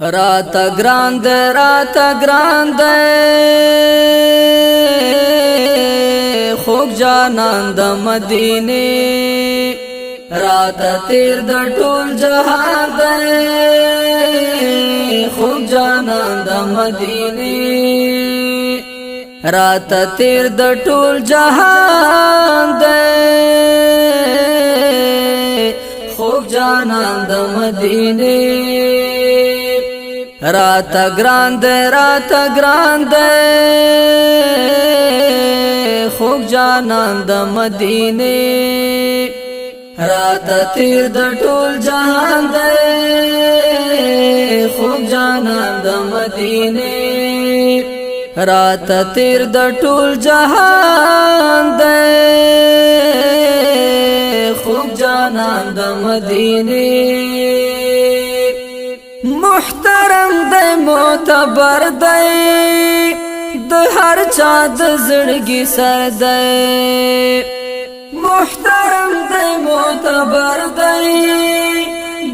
راتا گراند خوب جانان د مدینه راتا تیر د ټول جهان دی خوب جانان د مدینه راتا تیر د ټول جهان دی خوب جانان د مدینه راتا گراند خوب جانان د مدینه راتا تیر د ټول جهان دی خوب جانان د مدینه راتا تیر د ټول جهان دی خوب جانان د مدینه محترم دی معتبر دی د هر چا د زړګي سر دی محترم دی معتبر دی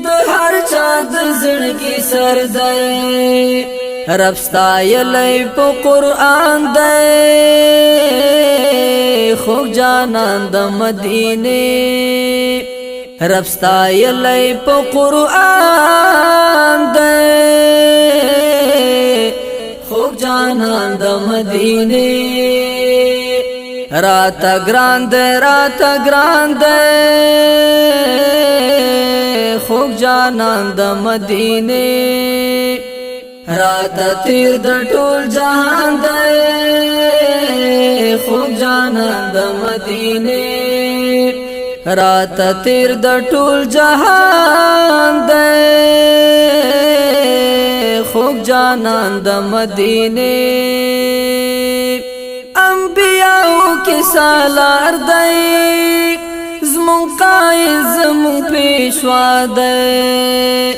د هر چا د زړګي سر دی رب ستایلی په قرآن دی خوب جانان د مدینه رب ستایلی په قرآن دی خوب جانان د مدینه راتا گراند خوب جانان د مدینه راتا تیر د ټول جهان دی خوب جانان د مدینه راتا تیر د ټول جهان دی خوب جانان د مدینه انبیاء کی سالار دی زمون قائد زمون پیشوا دی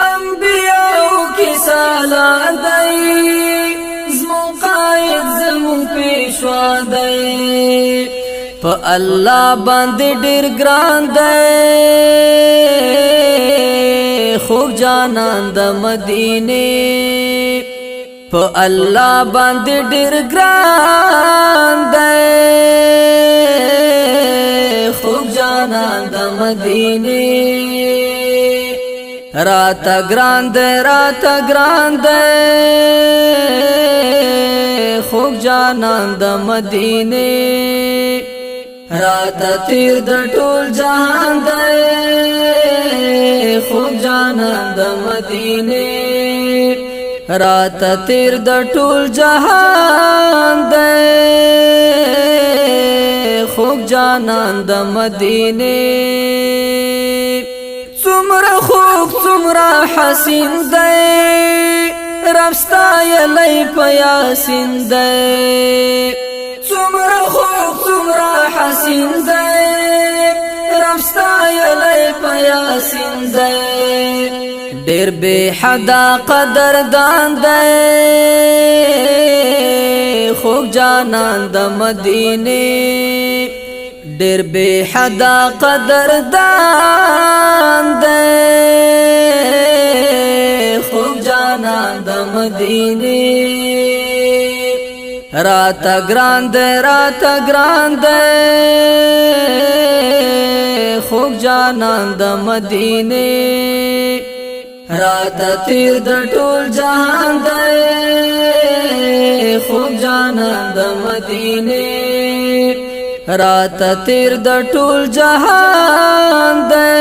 انبیاء کی سالار دی زمون قائد زمون پیشوا دی په الله باندې ډیر ګران دی خوب جانان د مدینه په الله باندې ډیر ګران دی خوب جانان د مدینه راتا گراند خوب جانان د مدینه راتا تیر د ټول جهان دی خوب جانان د مدینه راتا تیر د ټول جهان دی خوب جانان د مدینه څومره خوب څومره حسین دی رب ستایلی په یاسین دی څومره خوب څومره حسین دی رب ستایلی په یاسین دی ډیر بے حدا قدردان دی خوب جانان د مدینه ډیر بے حدا قدردان دی خوب جانان د مدینه راتا گراند خوب جانان د مدینه راتا تیر د ټول جهان دی خوب جانان د مدینه راتا تیر د ټول جهان دی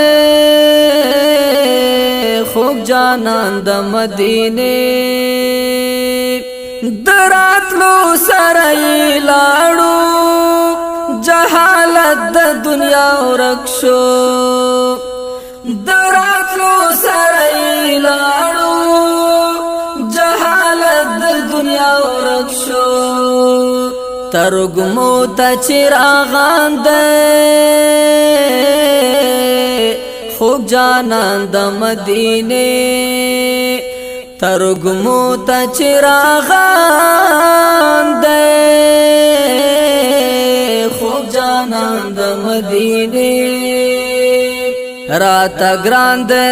خوب جانان د مدینه دراتلو سره لاړو جهالت د دنیا ورک شو دراتلو سره لاړو جهالت د دنیا ورک شو ترګمو ته چراغان دی خوب جانان د مدینه ترګمو ته چراغان دی خوب جانان د مدینه راتا گران دے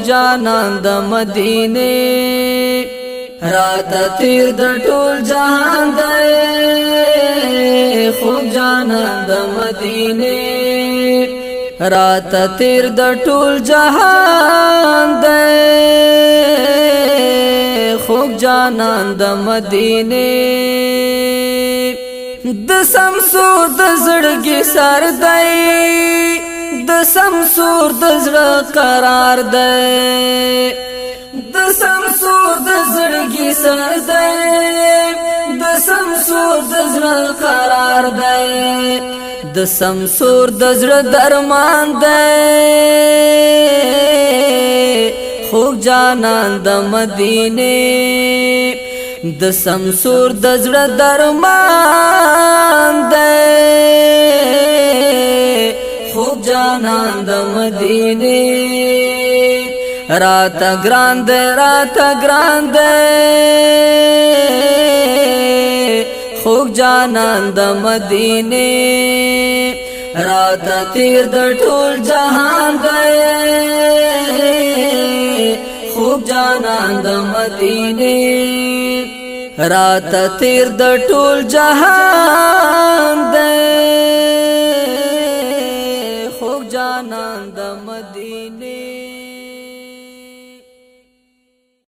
جانان د مدینه رات تیر د ټول جهان دی خوب جانان د مدینه رات تیر د ټول جهان دی خوب جانان د مدینه د سمسور د زړګي سر دی د سمسور د زړه قرار دی د سمسور د زړګي سر دی د سمسور د زړه قرار دی د سمسور د زړه درمان دی خوب جانان د مدینه د سمسور د زړه درمان دی خوب جانان د مدینه رات گراند خوب جانان د مدینه رات تیر د ټول جهان دی خوب جانان د مدینه رات تیر د ټول جهان